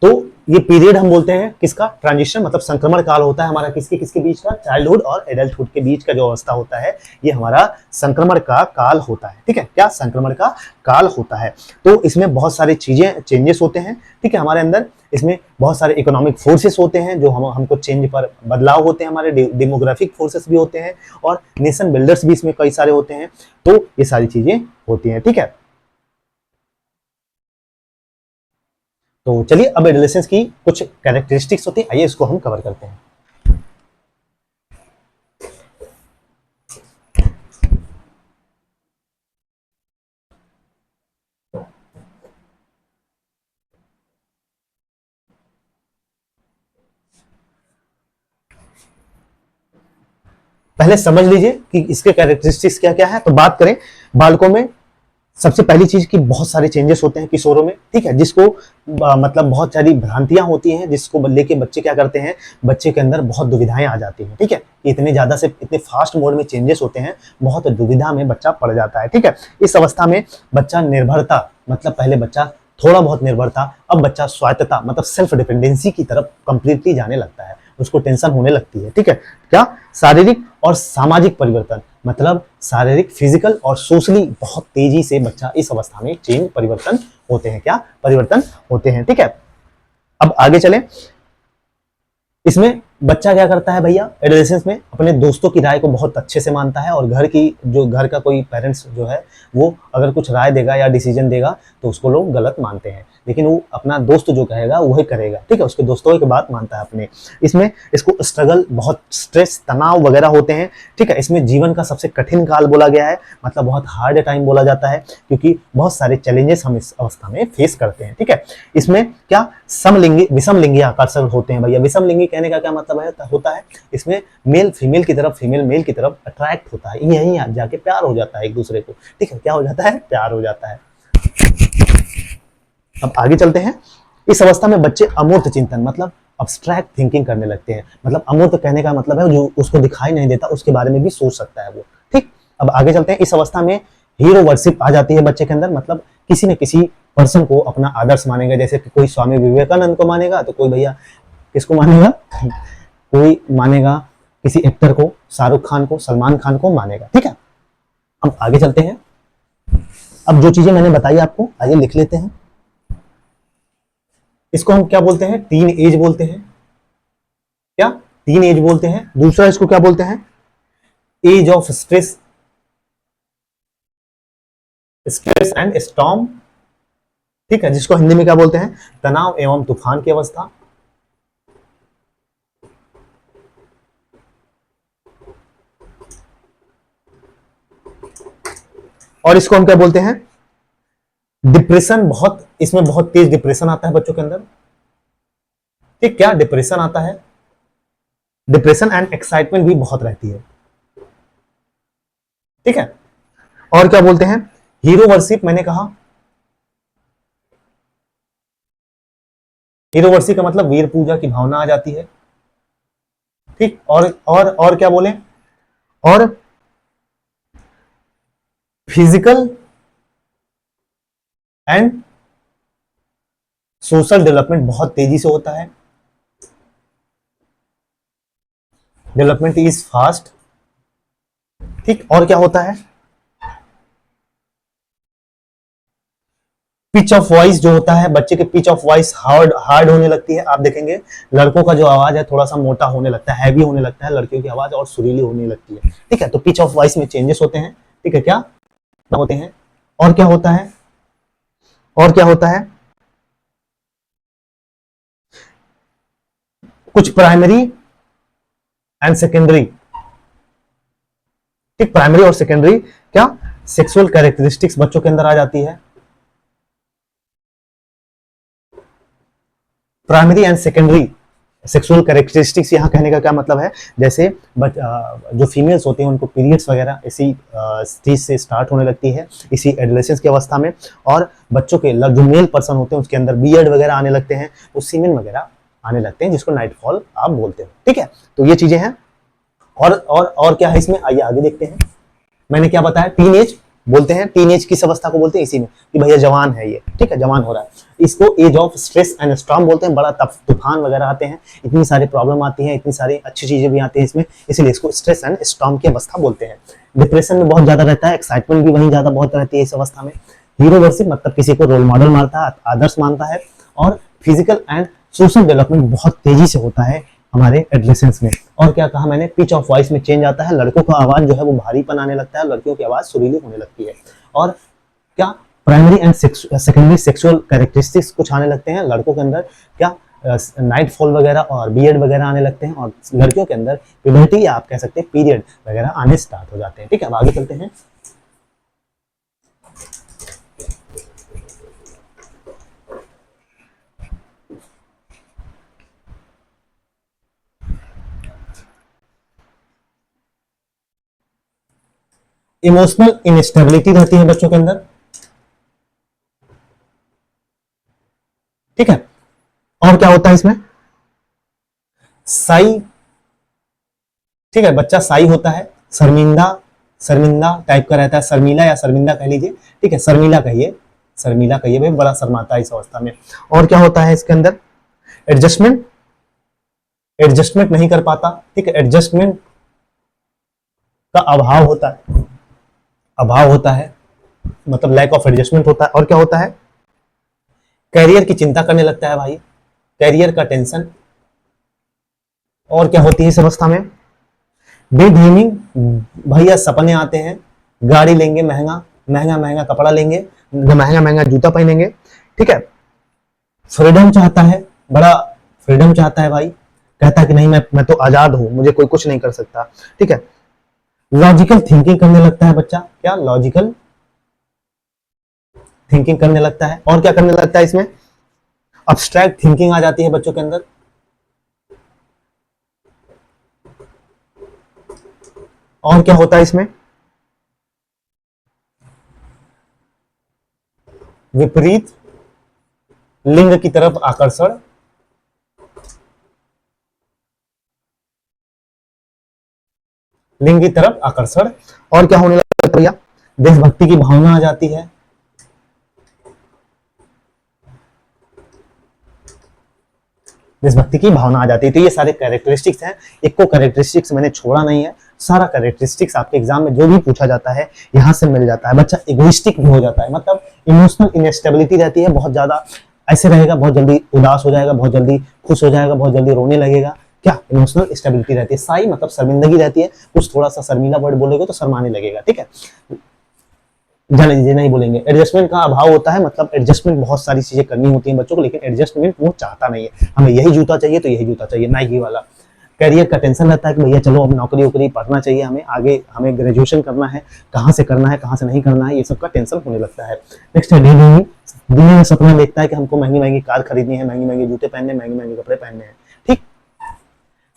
S1: तो ये पीरियड हम बोलते हैं किसका? ट्रांजिशन, मतलब संक्रमण काल होता है हमारा किसके किसके बीच का? चाइल्डहुड और एडल्टहुड के बीच का जो अवस्था होता है, ये हमारा संक्रमण का काल होता है, ठीक है। क्या? संक्रमण का काल होता है। तो इसमें बहुत सारी चीजें, चेंजेस होते हैं, ठीक है, हमारे अंदर। इसमें बहुत सारे इकोनॉमिक फोर्सेस होते हैं जो हमको चेंज पर बदलाव होते हैं, हमारे डेमोग्राफिक फोर्सेस भी होते हैं, और नेशन बिल्डर्स भी इसमें कई सारे होते हैं। तो ये सारी चीजें होती हैं, ठीक है। तो चलिए अब एडोलेसेंस की कुछ कैरेक्टरिस्टिक्स होती है, आइए इसको हम कवर करते हैं। पहले समझ लीजिए कि इसके कैरेक्टरिस्टिक्स क्या क्या है। तो बात करें बालकों में, सबसे पहली चीज कि बहुत सारे चेंजेस होते हैं किशोरों में, ठीक है, जिसको मतलब बहुत सारी भ्रांतियां होती हैं, जिसको लेके बच्चे क्या करते हैं, बच्चे के अंदर बहुत दुविधाएं आ जाती हैं, ठीक है, कि इतने ज्यादा से इतने फास्ट मोड में चेंजेस होते हैं, बहुत दुविधा में बच्चा पड़ जाता है, ठीक है। इस अवस्था में बच्चा निर्भरता, मतलब पहले बच्चा थोड़ा बहुत निर्भर था, अब बच्चा स्वायत्तता मतलब सेल्फ डिपेंडेंसी की तरफ कंप्लीटली जाने लगता है, उसको टेंशन होने लगती है, ठीक है। क्या? शारीरिक और सामाजिक परिवर्तन, मतलब शारीरिक, फिजिकल और सोशली बहुत तेजी से बच्चा इस अवस्था में चेंज, परिवर्तन होते हैं। क्या? परिवर्तन होते हैं, ठीक है। अब आगे चलें। इसमें बच्चा क्या करता है भैया, एडोलेसेंस में अपने दोस्तों की राय को बहुत अच्छे से मानता है, और घर का कोई पेरेंट्स जो है वो अगर कुछ राय देगा या डिसीजन देगा तो उसको लोग गलत मानते हैं, लेकिन वो अपना दोस्त जो कहेगा वही करेगा, ठीक है, उसके दोस्तों की बात मानता है अपने। इसमें इसको स्ट्रगल, बहुत स्ट्रेस, तनाव वगैरह होते हैं, ठीक है। इसमें जीवन का सबसे कठिन काल बोला गया है, मतलब बहुत हार्ड टाइम बोला जाता है, क्योंकि बहुत सारे चैलेंजेस हम इस अवस्था में फेस करते हैं, ठीक है। इसमें क्या? समलिंगी, विषमलिंगी आकर्षण होते हैं भैया। विषमलिंगी कहने का क्या मतलब है, होता है इसमें मेल फीमेल की तरफ, फीमेल मेल की तरफ अट्रैक्ट होता है, यहीं जाके प्यार हो जाता है एक दूसरे को, ठीक है। क्या हो जाता है? प्यार हो जाता है। अब आगे चलते हैं। इस अवस्था में बच्चे अमूर्त चिंतन, मतलब अब्स्ट्रैक्ट थिंकिंग करने लगते हैं, मतलब अमूर्त कहने का मतलब है जो उसको दिखाई नहीं देता उसके बारे में भी सोच सकता है वो, ठीक। अब आगे चलते हैं। इस अवस्था में हीरो वर्शिप आ जाती है बच्चे के अंदर, मतलब किसी न किसी पर्सन को अपना आदर्श मानेगा, जैसे कि कोई स्वामी विवेकानंद को मानेगा, तो कोई भैया किसको मानेगा कोई मानेगा किसी एक्टर को, शाहरुख खान को, सलमान खान को मानेगा, ठीक है। अब आगे चलते हैं। अब जो चीजें मैंने बताई आपको, आइए लिख लेते हैं। इसको हम क्या बोलते हैं? टीन एज बोलते हैं। क्या? टीन एज बोलते हैं। दूसरा इसको क्या बोलते हैं? Age of stress, stress and storm, ठीक है, जिसको हिंदी में क्या बोलते हैं? तनाव एवं तूफान की अवस्था। और इसको हम क्या बोलते हैं, डिप्रेशन। बहुत इसमें बहुत तेज डिप्रेशन आता है बच्चों के अंदर। ठीक, क्या डिप्रेशन आता है, डिप्रेशन एंड एक्साइटमेंट भी बहुत रहती है। ठीक है, और क्या बोलते हैं, हीरो वर्शिप। मैंने कहा हीरो वर्शिप का मतलब वीर पूजा की भावना आ जाती है। ठीक, और क्या बोले, और फिजिकल एंड सोशल डेवलपमेंट बहुत तेजी से होता है। Development is fast. ठीक, और क्या होता है, पिच ऑफ वॉइस जो होता है, बच्चे के pitch of voice hard hard होने लगती है। आप देखेंगे लड़कों का जो आवाज है थोड़ा सा मोटा होने लगता है, हैवी होने लगता है, लड़कियों की आवाज और सुरीली होने लगती है। ठीक है, तो पिच ऑफ वॉइस में चेंजेस होते हैं। ठीक है, क्या होते हैं, और क्या होता है, और क्या होता है, कुछ प्राइमरी एंड सेकेंडरी। ठीक, प्राइमरी और सेकेंडरी क्या सेक्सुअल कैरेक्टरिस्टिक्स बच्चों के अंदर आ जाती है। Primary and secondary sexual characteristics, यहाँ कहने का क्या मतलब है, जैसे जो फीमेल्स होते हैं उनको पीरियड्स वगैरह इसी स्टेज से स्टार्ट होने लगती है, इसी एडोलेसेंस की अवस्था में। और बच्चों के जो मेल पर्सन होते हैं उसके अंदर बियर्ड वगैरह आने लगते हैं, वो सीमेन वगैरह आने लगते हैं, जिसको नाइटफॉल आप बोलते हो। ठीक है, तो ये चीजें हैं। और क्या है इसमें, आइए आगे देखते हैं। मैंने क्या बताया, टीन एज बोलते हैं, टीन एज किस अवस्था को बोलते हैं, इसी में कि भैया जवान है ये। ठीक है, जवान हो रहा है, इसको age of stress and storm बोलते हैं। बड़ा तूफान वगैरह आते हैं, इतनी सारी प्रॉब्लम आती है, इतनी सारी अच्छी चीजें भी आती हैं इसमें, इसलिए इसको स्ट्रेस एंड स्टॉर्म की अवस्था बोलते हैं। डिप्रेशन में बहुत ज्यादा रहता है, एक्साइटमेंट भी वहीं ज्यादा बहुत रहती है इस अवस्था में। हीरो वर्शिप मतलब किसी को रोल मॉडल मानता है, आदर्श मानता है। और फिजिकल एंड सोशल डेवलपमेंट बहुत तेजी से होता है हमारे एडोलेसेंस में। और क्या कहा मैंने, पिच ऑफ वॉइस में चेंज आता है, लड़कों का आवाज जो है वो भारीपन आने लगता है, लड़कियों की आवाज सुरीली होने लगती है। और क्या primary and secondary sexual characteristics कुछ आने लगते हैं लड़कों के अंदर, क्या नाइट फॉल वगैरह और बियर्ड वगैरह आने लगते हैं, और लड़कियों के अंदर प्यूबर्टी या आप कह सकते हैं पीरियड वगैरह आने स्टार्ट हो जाते हैं। ठीक है, अब आगे चलते हैं। इमोशनल इनस्टेबिलिटी रहती है बच्चों के अंदर। ठीक है, और क्या होता है इसमें, साई। ठीक है, बच्चा साई होता है, शर्मिंदा शर्मिंदा टाइप का रहता है, शर्मीला या शर्मिंदा कह लीजिए। ठीक है, शर्मीला कहिए, शर्मीला कहिए भाई, बड़ा शर्माता है इस अवस्था में। और क्या होता है इसके अंदर, एडजस्टमेंट एडजस्टमेंट नहीं कर पाता। ठीक है, एडजस्टमेंट का अभाव होता है, मतलब लैक ऑफ एडजस्टमेंट होता है। और क्या होता है, कैरियर की चिंता करने लगता है भाई, कैरियर का टेंशन। और क्या होती है इस अवस्था में, डे ड्रीमिंग, भैया सपने आते हैं, गाड़ी लेंगे, महंगा महंगा महंगा कपड़ा लेंगे, महंगा महंगा जूता पहनेंगे। ठीक है, फ्रीडम चाहता है, बड़ा फ्रीडम चाहता है भाई, कहता है कि नहीं मैं तो आजाद हूं, मुझे कोई कुछ नहीं कर सकता। ठीक है, लॉजिकल थिंकिंग करने लगता है बच्चा, क्या लॉजिकल थिंकिंग करने लगता है। और क्या करने लगता है इसमें, अब्स्ट्रैक्ट थिंकिंग आ जाती है बच्चों के अंदर। और क्या होता है इसमें, विपरीत लिंग की तरफ आकर्षण। लिंग की तरफ आकर्षण। और क्या होने लगता है भैया, देशभक्ति की भावना आ जाती है। देशभक्ति की भावना आ जाती है। तो ये सारे कैरेक्टरिस्टिक्स हैं, एक को कैरेक्टरिस्टिक्स मैंने छोड़ा नहीं है, सारा कैरेक्टरिस्टिक्स आपके एग्जाम में जो भी पूछा जाता है यहां से मिल जाता है। बच्चा इगोइस्टिक भी हो जाता है, मतलब इमोशनल इनस्टेबिलिटी रहती है, बहुत ज्यादा ऐसे रहेगा, बहुत जल्दी उदास हो जाएगा, बहुत जल्दी खुश हो जाएगा, बहुत जल्दी रोने लगेगा। क्या इमोशनल स्टेबिलिटी रहती है। साई मतलब शर्मिंदगी रहती है, कुछ थोड़ा सा शर्मीला वर्ड बोलेगा तो शर्माने लगेगा। ठीक है, जाने दीजिए, नहीं बोलेंगे। एडजस्टमेंट का अभाव होता है, मतलब एडजस्टमेंट बहुत सारी चीजें करनी होती हैं बच्चों को, लेकिन एडजस्टमेंट वो चाहता नहीं है, हमें यही जूता चाहिए तो यही जूता चाहिए, नाइकी वाला, करियर का टेंशन रहता है कि भैया चलो अब नौकरी वोकरी पढ़ना चाहिए, हमें आगे हमें ग्रेजुएशन करना है, कहाँ से करना है कहाँ से नहीं करना है, ये सब का टेंशन होने लगता है। नेक्स्ट है डे ड्रीमिंग, दुनिया में सपना देखता है कि हमको महंगी महंगी कार खरीदनी है, महंगे महंगे जूते पहनने, महंगे महंगे कपड़े पहनने हैं। ठीक।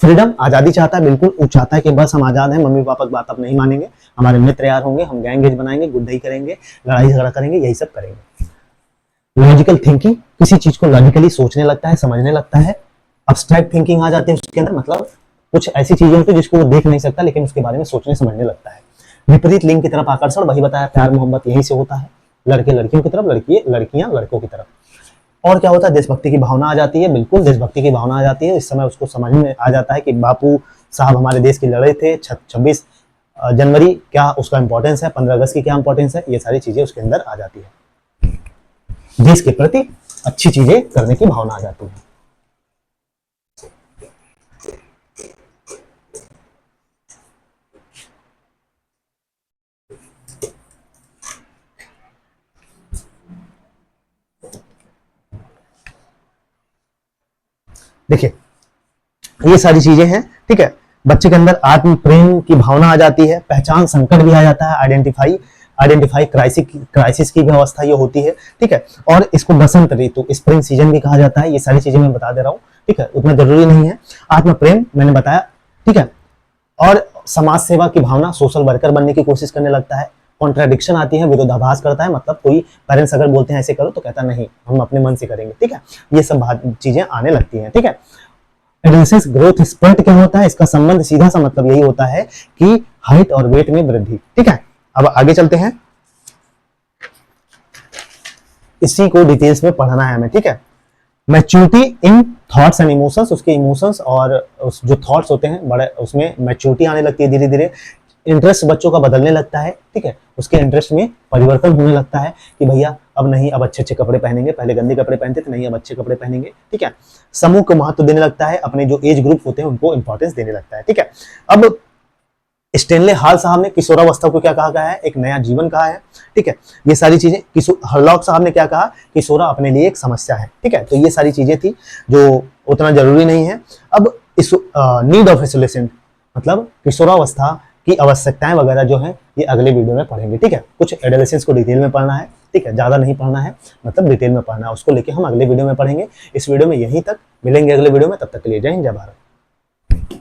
S1: फ्रीडम, आजादी चाहता है, बिल्कुल वो चाहता है कि बस हम आजाद हैं, मम्मी पापा की बात अब नहीं मानेंगे, हमारे मित्र यार होंगे, हम गैंगेज बनाएंगे, गुड्डई करेंगे, लड़ाई झगड़ा करेंगे, यही सब करेंगे। लॉजिकल थिंकिंग, किसी चीज को लॉजिकली सोचने लगता है, समझने लगता है। अब्स्ट्रैक्ट थिंकिंग आ जाती है उसके अंदर, मतलब कुछ ऐसी चीजें होती है जिसको वो देख नहीं सकता लेकिन उसके बारे में सोचने समझने लगता है। विपरीत लिंग की तरफ आकर्षण, वही बताया, प्यार मोहब्बत यहीं से होता है, लड़के लड़कियों की तरफ, लड़कियां लड़कों की तरफ। और क्या होता है, देशभक्ति की भावना आ जाती है, बिल्कुल देशभक्ति की भावना आ जाती है। इस समय उसको समझ में आ जाता है कि बापू साहब हमारे देश के लड़े थे, 26 जनवरी क्या उसका इंपॉर्टेंस है, 15 अगस्त की क्या इंपॉर्टेंस है, ये सारी चीजें उसके अंदर आ जाती है। देश के प्रति अच्छी चीजें करने की भावना आ जाती है। देखिए ये सारी चीजें हैं, ठीक है। बच्चे के अंदर आत्म प्रेम की भावना आ जाती है, पहचान संकट भी आ जाता है, आइडेंटिफाई क्राइसिस की व्यवस्था ये होती है, ठीक है। और इसको बसंत ऋतु, स्प्रिंग सीजन भी कहा जाता है। ये सारी चीजें मैं बता दे रहा हूँ, ठीक है, उतना जरूरी नहीं है। आत्म प्रेम मैंने बताया, ठीक है। और समाज सेवा की भावना, सोशल वर्कर बनने की कोशिश करने लगता है। कॉन्ट्राडिक्शन आती है, विरोधाभास करता है, मतलब कोई पेरेंट्स अगर बोलते हैं ऐसे करो तो कहता नहीं, हम अपने मन से करेंगे, ठीक है। ये सब चीजें आने लगती हैं, ठीक है। एडोलेसेंस ग्रोथ स्पर्ट क्या होता है, इसका संबंध सीधा सा मतलब यही होता है कि हाइट और वेट में वृद्धि, ठीक है। अब आगे चलते हैं, इसी को डिटेल्स में पढ़ना है हमें, ठीक है। Maturity in thoughts and emotions, उसके इमोशंस और उस जो थॉट्स होते हैं बड़े, उसमें मैच्योरिटी आने लगती है धीरे धीरे। इंटरेस्ट बच्चों का बदलने लगता है, ठीक है, उसके इंटरेस्ट में परिवर्तन होने लगता है कि भैया अब नहीं, अब अच्छे अच्छे कपड़े पहनेंगे, पहले गंदे कपड़े पहनते थे, नहीं अब अच्छे कपड़े पहनेंगे, ठीक है। समूह को महत्व देने लगता है, अपने जो एज ग्रुप होते हैं उनको इंपॉर्टेंस देने लगता है, ठीक है। अब स्टेनले हॉल साहब ने किशोरावस्था को क्या कहा है, एक नया जीवन कहा है, ठीक है। ये सारी चीजें हरलॉक साहब ने क्या कहा, किशोरा अपने लिए एक समस्या है, ठीक है। तो ये सारी चीजें थी जो उतना जरूरी नहीं है। अब इस नीड ऑफ आइसोलेशन, मतलब किशोरावस्था की आवश्यकताएं वगैरह जो है ये अगले वीडियो में पढ़ेंगे, ठीक है। कुछ एडोलेसेंस को डिटेल में पढ़ना है, ठीक है, ज्यादा नहीं पढ़ना है, मतलब डिटेल में पढ़ना है, उसको लेके हम अगले वीडियो में पढ़ेंगे। इस वीडियो में यहीं तक, मिलेंगे अगले वीडियो में, तब तक के लिए जय हिंद जय भारत।